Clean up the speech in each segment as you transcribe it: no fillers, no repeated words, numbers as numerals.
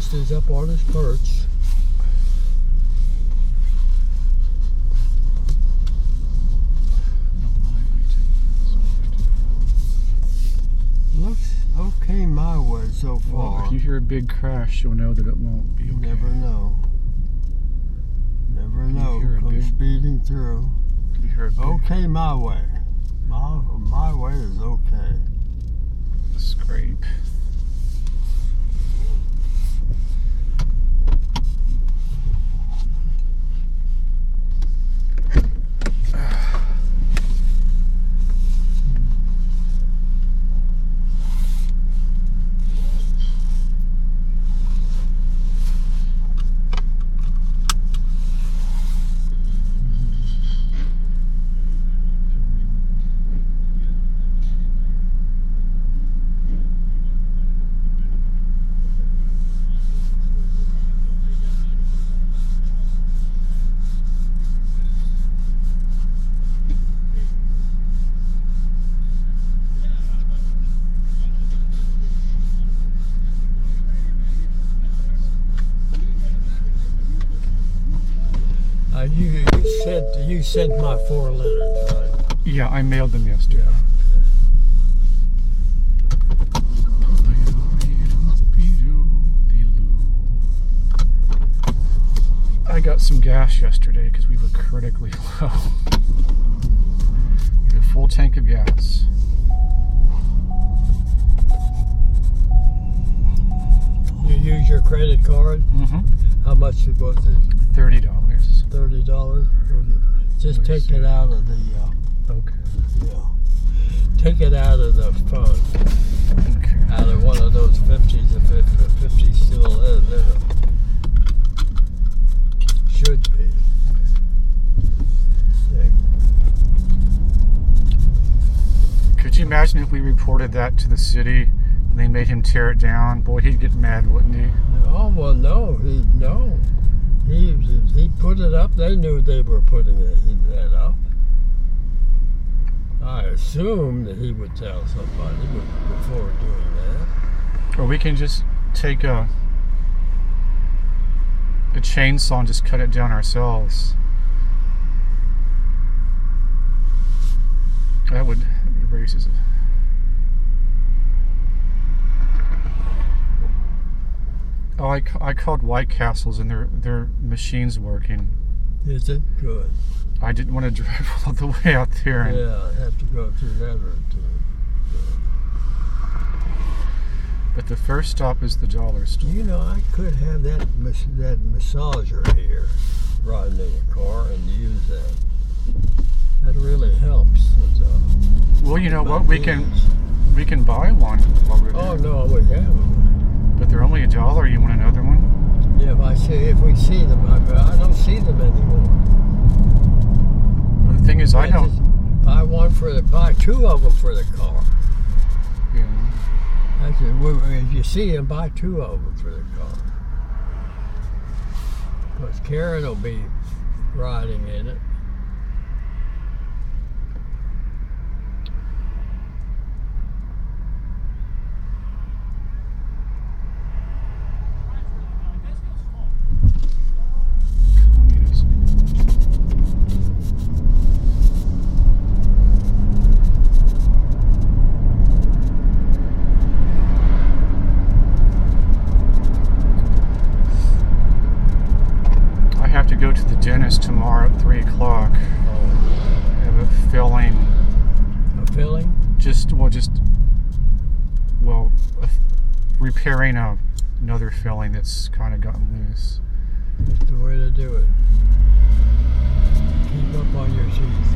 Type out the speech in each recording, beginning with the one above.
Forrest is up on his perch. Looks okay my way so far. Well, if you hear a big crash, you'll know that it won't be okay. Never know. Never know. Come speeding through. You hear a big Okay my way. My way is okay. scrape. You sent my 4 letters, right? Yeah, I mailed them yesterday. I got some gas yesterday because we were critically low. We had a full tank of gas. You use your credit card? Mm-hmm. How much was it? $30. $30? Just take it out of the, okay. Yeah. Take it out of the fund. Okay. Out of one of those 50s, if the 50 still is there. Should be. Could you imagine if we reported that to the city and they made him tear it down? Boy, he'd get mad, wouldn't he? Oh, well, no. He put it up. They knew they were putting that up. I assumed that he would tell somebody before doing that. Or we can just take a chainsaw and just cut it down ourselves. That would erase it. Oh, I called White Castles and their machine's working. Is it? Good. I didn't want to drive all the way out there. Yeah, I have to go through that route too. But the first stop is the dollar store. You know, I could have that massager here riding in the car and use that. That really helps. Well, you know what? We can buy one while we're there. Oh no, we have them. But they're only $1. You want another one? Yeah, if we see them, I don't see them anymore. Well, the thing is, I don't buy 2 of them for the car. Yeah. If you see them, buy 2 of them for the car. Because Karen will be riding in it. Go to the dentist tomorrow at 3 o'clock. I have a filling. A filling? Repairing another filling that's kind of gotten loose. That's the way to do it. Keep up on your teeth.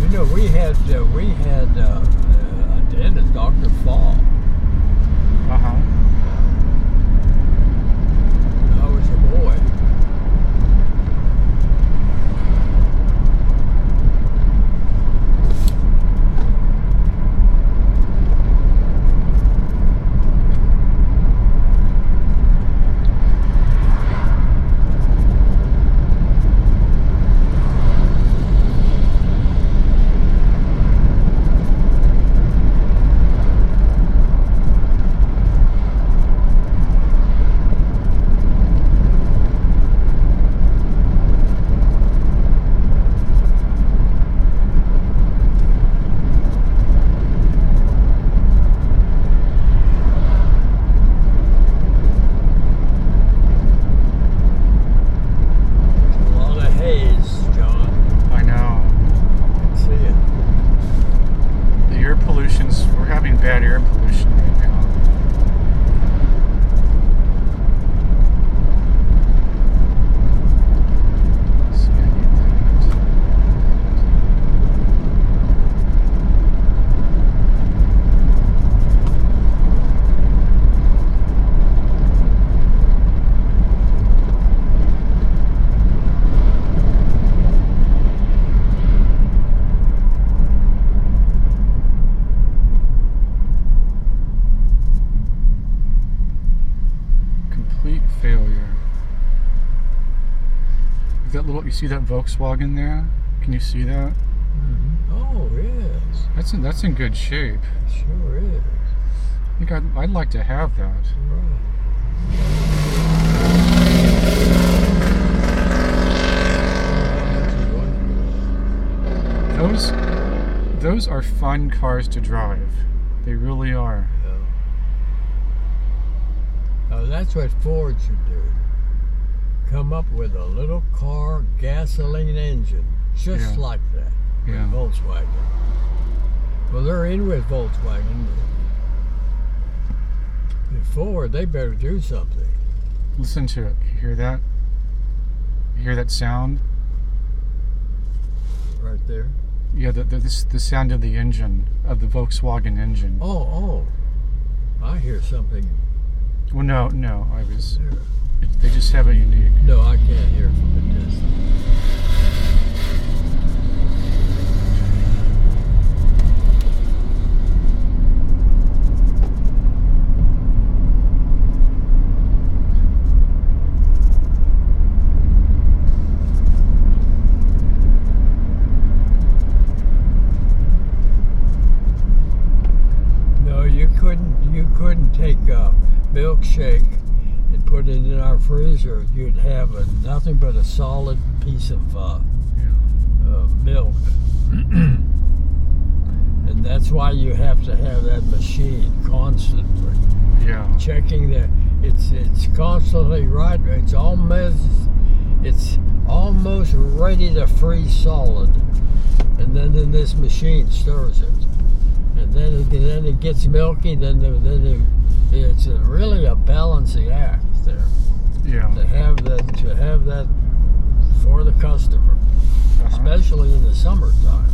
You know, we had a dentist, Dr. Fall. Uh-huh. I was a boy. That little, you see that Volkswagen there? Can you see that? Oh, yes. That's in good shape. It sure is. I think I'd like to have that. Those are fun cars to drive. They really are. Oh, that's what Ford should do. Come up with a little car gasoline engine, just like that. Yeah. Volkswagen. Well, they're in with Volkswagen. And Ford, they better do something. Listen to it. You hear that? You hear that sound? Right there. Yeah, the sound of the engine, of the Volkswagen engine. Oh. I hear something Well, no, I was. there. They just have a unique. No, I can't hear from a distance. No, you couldn't take a milkshake and put it in our freezer. You'd have nothing but a solid piece of milk. And that's why you have to have that machine constantly checking that it's constantly right. It's almost ready to freeze solid, and then this machine stirs it, and then it gets milky. Then it's really a balancing act there. Yeah. To have that for the customer, especially in the summertime.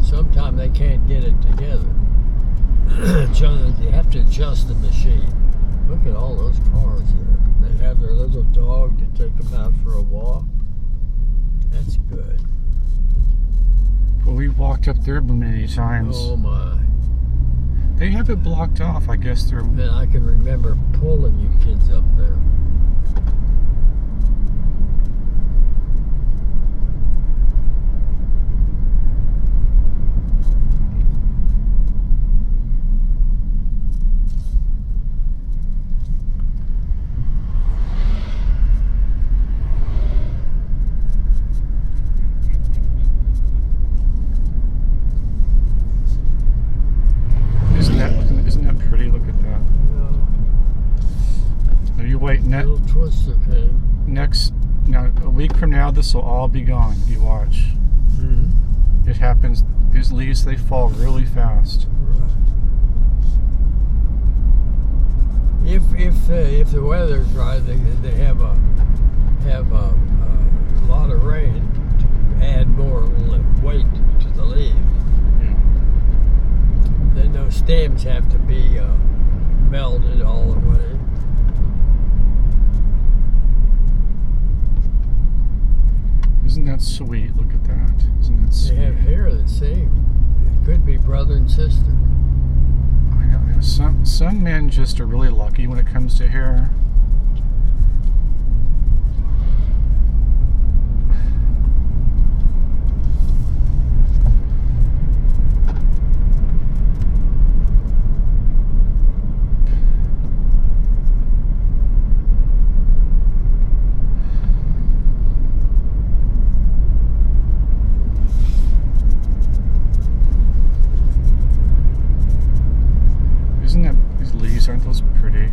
Sometimes they can't get it together. You have to adjust the machine. Look at all those cars there. They have their little dog to take them out for a walk. That's good. Well, we walked up there many times. Oh my. They have it blocked off. I guess they're. Man, I can remember pulling you kids up there. Isn't that pretty? Look at that. Now you wait. Little twister came. Now a week from now, this will all be gone. You watch. Mm-hmm. It happens. These leaves, they fall really fast. Right. If the weather's right, they have a lot of rain to add more weight to the leaves. Yeah. Then those stems have to be melted all the way. Isn't that sweet? Look at that. Isn't that sweet? They have hair the same. It could be brother and sister. I know. Some men just are really lucky when it comes to hair. These leaves, aren't those pretty?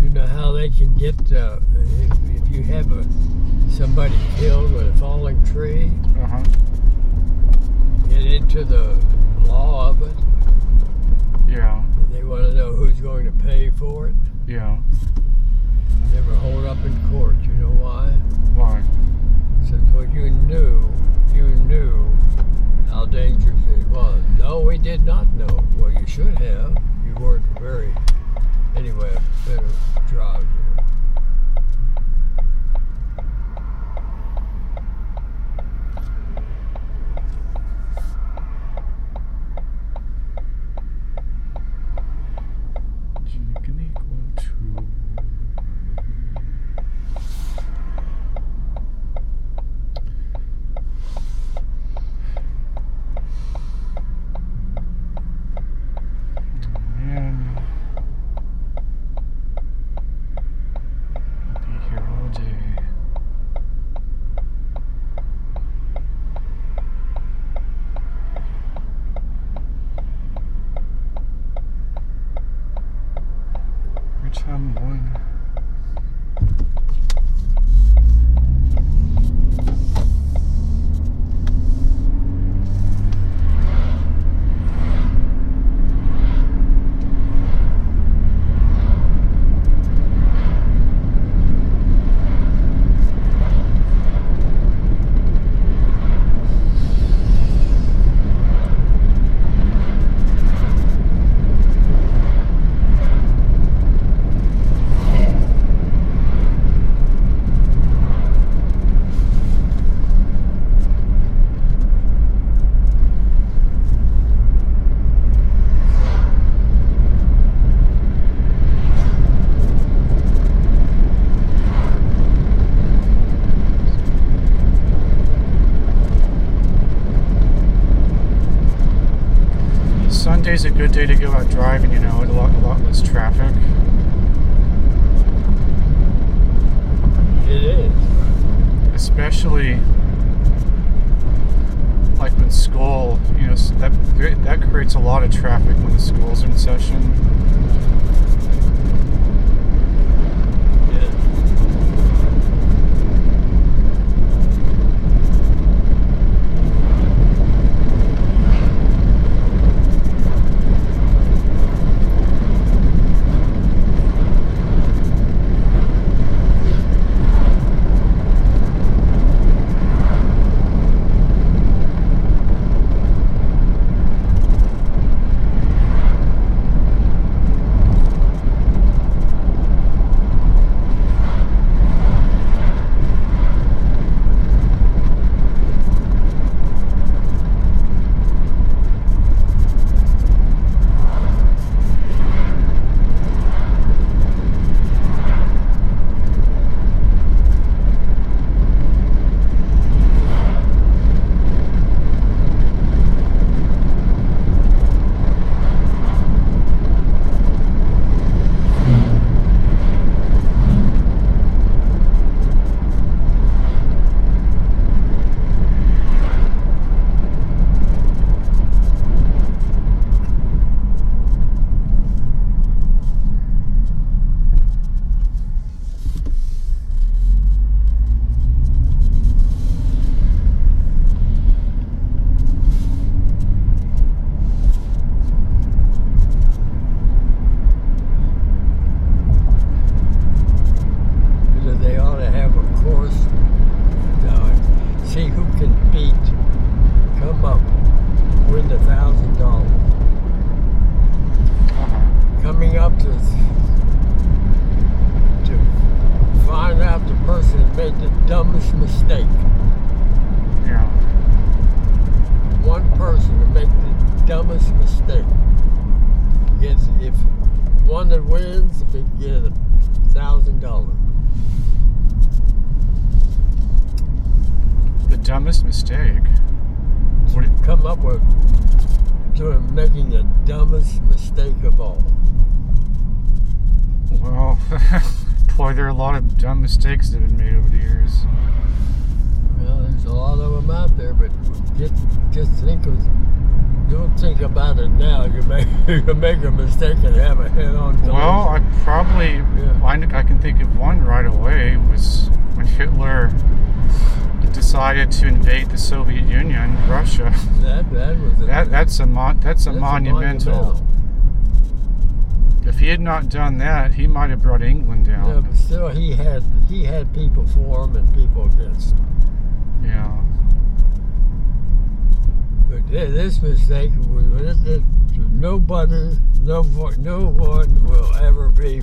You know how they can get if you have somebody killed with a falling tree, get into the law of it. Yeah. They want to know who's going to pay for it. Yeah. Never hold up in court. You know why? Why? Since what you knew did not know. Well, you should have. You weren't very, anyway, a better driver. Sunday's a good day to go out driving, you know, a lot less traffic. It is. Especially like when school, you know, that creates a lot of traffic when the school's in session. Dumbest mistake. Yeah. One person to make the dumbest mistake gets, if one that wins, they get $1,000. The dumbest mistake. Come up with making the dumbest mistake of all. Well, boy, there are a lot of dumb mistakes that have been made over the years. Well, there's a lot of them out there, but don't think about it now. You make a mistake and have a head-on collision. Well, I can think of one right away. Was when Hitler decided to invade the Soviet Union, Russia. That's a monumental. If he had not done that, he might have brought England down. Yeah, but still, he had people for him and people against him. Yeah. But This mistake was nobody, no one will ever be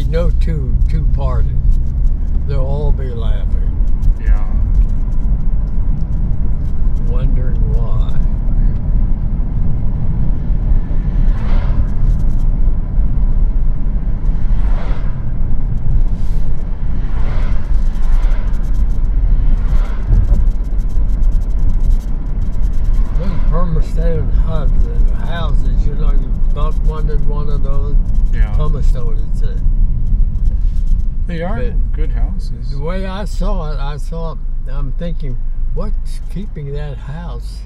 no two parties. They'll all be laughing. Yeah. Wondering why. Permastone houses, you know, Buck wanted one of those. Yeah. Permastone, it's a. They are good houses. The way I saw it, I'm thinking, what's keeping that house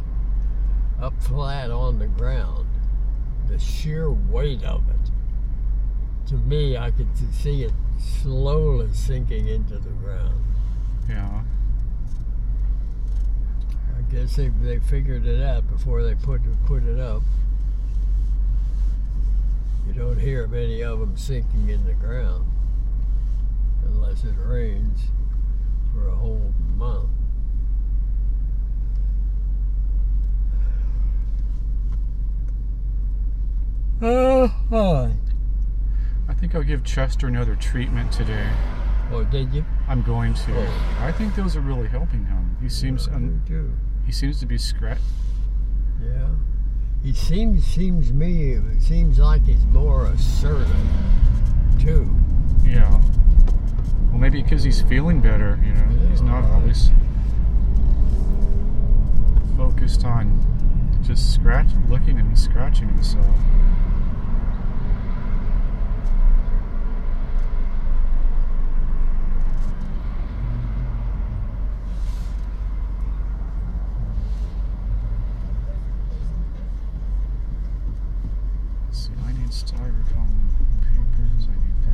up flat on the ground? The sheer weight of it. To me, I could see it slowly sinking into the ground. Yeah. I guess they figured it out before they put it up. You don't hear of any of them sinking in the ground unless it rains for a whole month. I think I'll give Chester another treatment today. Oh, did you? I'm going to. Oh. I think those are really helping him. He seems he seems to be scratched. Yeah. He seems like he's more assertive too. Yeah. Well, maybe because he's feeling better, you know. Yeah, he's not always focused on just looking and scratching himself. See, I need styrofoam papers. I need that.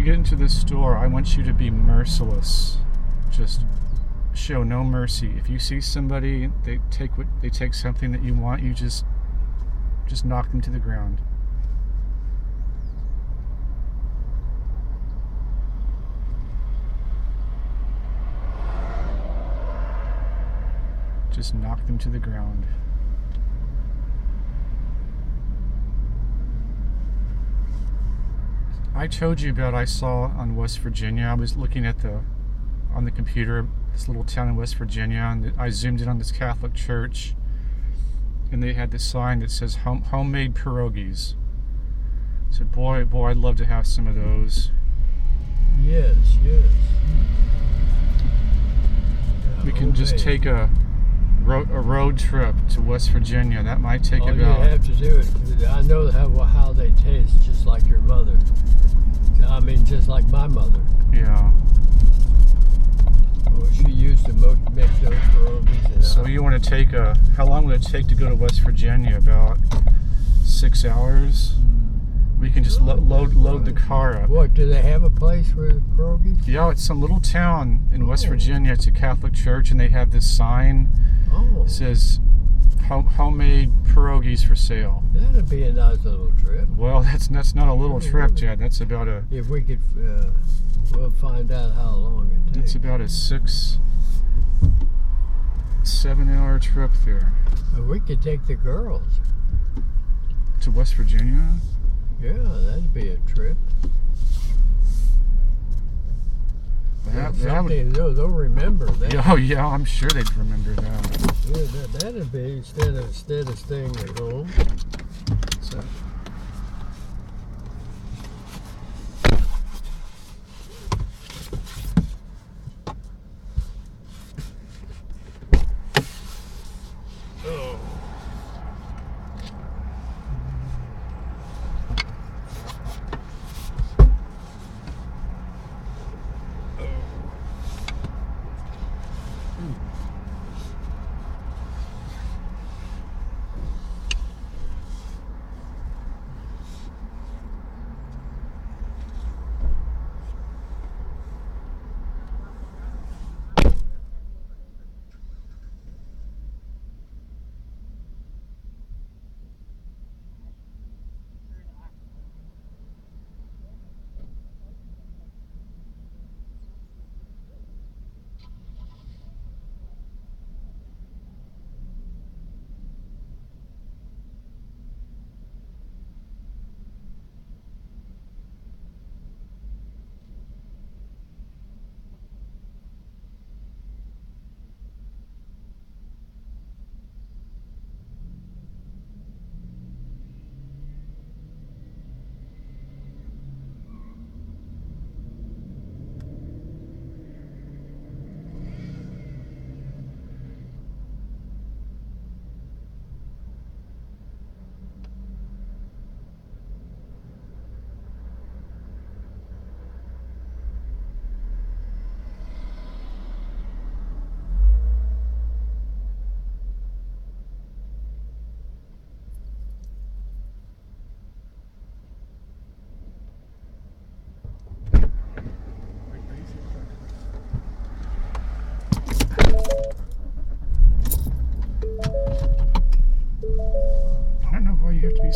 Into this store, I want you to be merciless. Just show no mercy. If you see somebody, they take something that you want, you just knock them to the ground. Just knock them to the ground. I told you about I saw on West Virginia. I was looking at on the computer, this little town in West Virginia, and I zoomed in on this Catholic church, and they had this sign that says homemade pierogies. I said, boy, I'd love to have some of those. Yes. Yeah, we can just take a road trip to West Virginia. That might take about. You have to do it. I know how they taste, just like your mother. I mean, just like my mother. Yeah. Well, she used to make those pierogies. So you want to take how long would it take to go to West Virginia? About 6 hours. We can just load the car up. What, do they have a place for the pierogies? Yeah, it's some little town in West Virginia. It's a Catholic church, and they have this sign that says homemade pierogies for sale. That'd be a nice little trip. Well, that's not a little trip, Jed. That's about a. If we could, we'll find out how long it takes. It's about a 7 hour trip there. We could take the girls to West Virginia. Yeah, that'd be a trip. They'll remember that. Oh yeah, I'm sure they'd remember that. Yeah, that'd be instead of staying at home. So.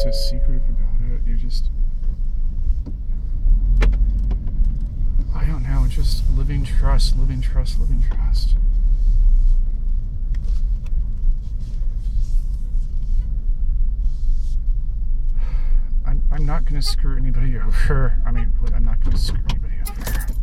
so secretive about it. You just, I don't know, just living trust, living trust, living trust. I'm not going to screw anybody over. I mean, I'm not going to screw anybody over.